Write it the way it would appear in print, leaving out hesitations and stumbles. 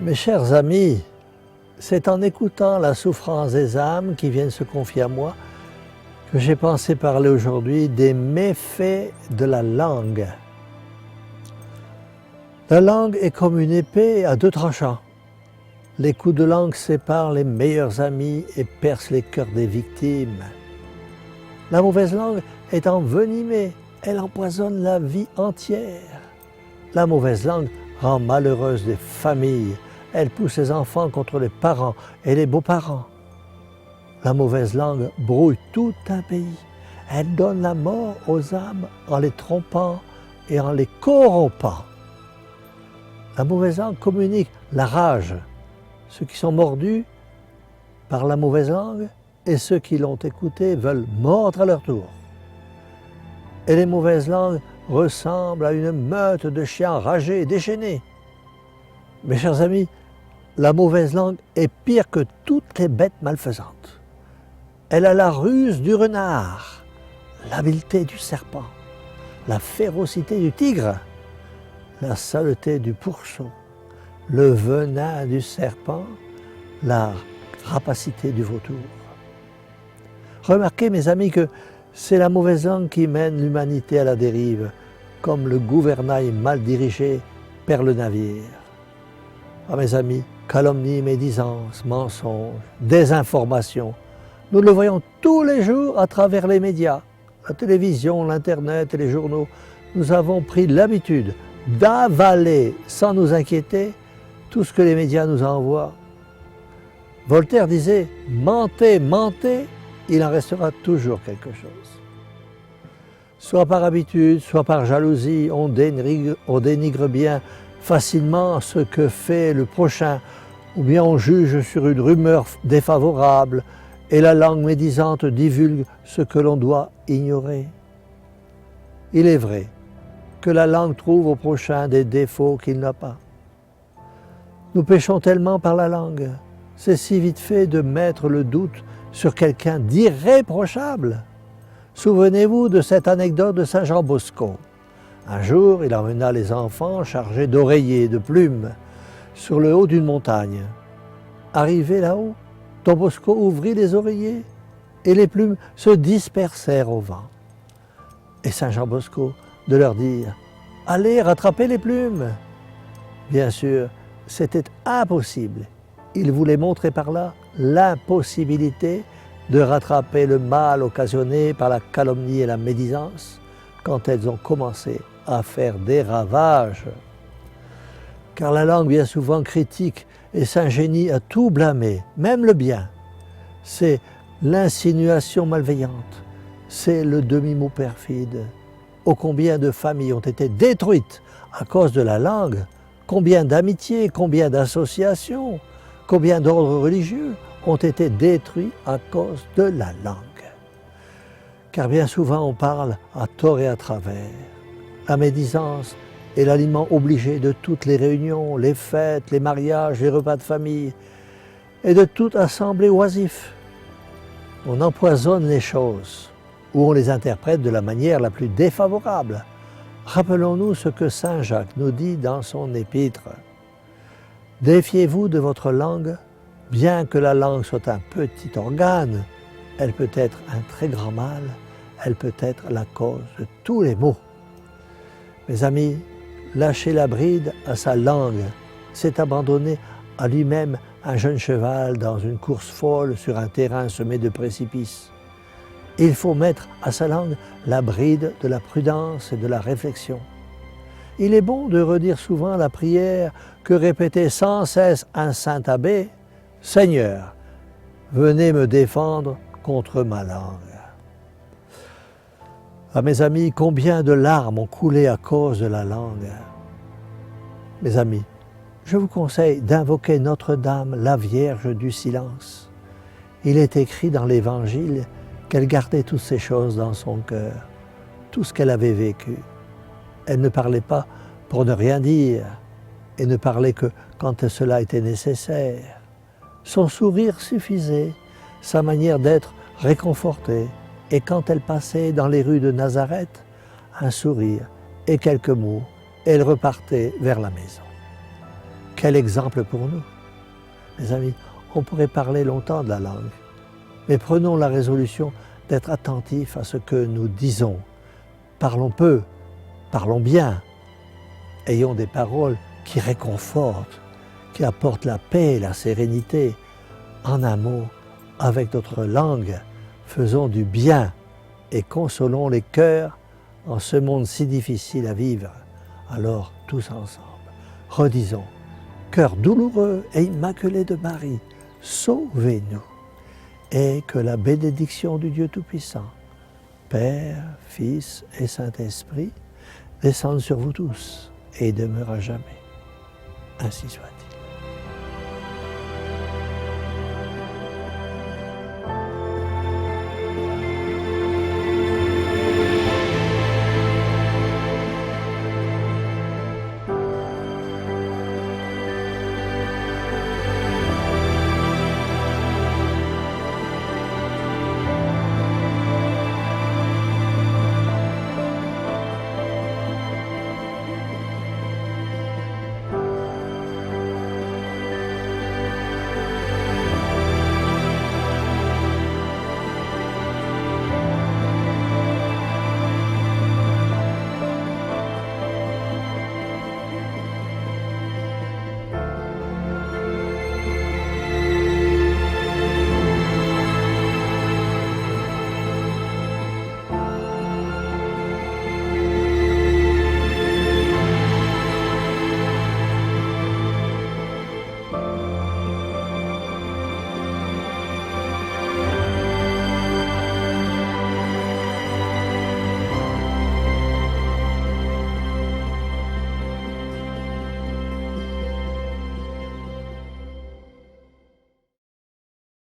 Mes chers amis, c'est en écoutant la souffrance des âmes qui viennent se confier à moi que j'ai pensé parler aujourd'hui des méfaits de la langue. La langue est comme une épée à deux tranchants. Les coups de langue séparent les meilleurs amis et percent les cœurs des victimes. La mauvaise langue est envenimée, elle empoisonne la vie entière. La mauvaise langue rend malheureuses des familles, elle pousse les enfants contre les parents et les beaux-parents. La mauvaise langue brouille tout un pays, elle donne la mort aux âmes en les trompant et en les corrompant. La mauvaise langue communique la rage. Ceux qui sont mordus par la mauvaise langue et ceux qui l'ont écoutée veulent mordre à leur tour. Et les mauvaises langues ressemblent à une meute de chiens enragés et déchaînés. Mes chers amis, la mauvaise langue est pire que toutes les bêtes malfaisantes. Elle a la ruse du renard, l'habileté du serpent, la férocité du tigre, la saleté du pourceau, le venin du serpent, la rapacité du vautour. Remarquez, mes amis, que c'est la mauvaise langue qui mène l'humanité à la dérive, comme le gouvernail mal dirigé perd le navire. Ah, mes amis, calomnie, médisance, mensonges, désinformation, nous le voyons tous les jours à travers les médias, la télévision, l'Internet et les journaux. Nous avons pris l'habitude d'avaler, sans nous inquiéter, tout ce que les médias nous envoient. Voltaire disait « Mentez, mentez, il en restera toujours quelque chose ». Soit par habitude, soit par jalousie, on dénigre bien facilement ce que fait le prochain, ou bien on juge sur une rumeur défavorable, et la langue médisante divulgue ce que l'on doit ignorer. Il est vrai que la langue trouve au prochain des défauts qu'il n'a pas. Nous péchons tellement par la langue, c'est si vite fait de mettre le doute sur quelqu'un d'irréprochable. Souvenez-vous de cette anecdote de Saint Jean Bosco. Un jour, il emmena les enfants chargés d'oreillers, de plumes, sur le haut d'une montagne. Arrivé là-haut, Don Bosco ouvrit les oreillers et les plumes se dispersèrent au vent. Et Saint Jean Bosco de leur dire « Allez, rattrapez les plumes !» Bien sûr, c'était impossible. Il voulait montrer par là l'impossibilité de rattraper le mal occasionné par la calomnie et la médisance quand elles ont commencé à faire des ravages. Car la langue bien souvent critique et s'ingénie à tout blâmer, même le bien. C'est l'insinuation malveillante, c'est le demi-mot perfide. Ô combien de familles ont été détruites à cause de la langue, combien d'amitiés, combien d'associations, combien d'ordres religieux ont été détruits à cause de la langue. Car bien souvent on parle à tort et à travers. La médisance est l'aliment obligé de toutes les réunions, les fêtes, les mariages, les repas de famille et de toute assemblée oisif. On empoisonne les choses ou on les interprète de la manière la plus défavorable. Rappelons-nous ce que Saint Jacques nous dit dans son épître. « Défiez-vous de votre langue, bien que la langue soit un petit organe, elle peut être un très grand mal, elle peut être la cause de tous les maux. » Mes amis, lâcher la bride à sa langue, c'est abandonner à lui-même un jeune cheval dans une course folle sur un terrain semé de précipices. Il faut mettre à sa langue la bride de la prudence et de la réflexion. Il est bon de redire souvent la prière que répétait sans cesse un saint abbé, « Seigneur, venez me défendre contre ma langue. » Ah, mes amis, combien de larmes ont coulé à cause de la langue. Mes amis, je vous conseille d'invoquer Notre-Dame, la Vierge du silence. Il est écrit dans l'Évangile qu'elle gardait toutes ces choses dans son cœur, tout ce qu'elle avait vécu. Elle ne parlait pas pour ne rien dire et ne parlait que quand cela était nécessaire. Son sourire suffisait, sa manière d'être réconfortée. Et quand elle passait dans les rues de Nazareth, un sourire et quelques mots, elle repartait vers la maison. Quel exemple pour nous. Mes amis, on pourrait parler longtemps de la langue, mais prenons la résolution d'être attentifs à ce que nous disons. Parlons peu, parlons bien. Ayons des paroles qui réconfortent, qui apportent la paix et la sérénité. En un mot, avec notre langue, faisons du bien et consolons les cœurs en ce monde si difficile à vivre. Alors, tous ensemble, redisons, cœur douloureux et immaculé de Marie, sauvez-nous. Et que la bénédiction du Dieu Tout-Puissant, Père, Fils et Saint-Esprit, descende sur vous tous et demeure à jamais. Ainsi soit-il.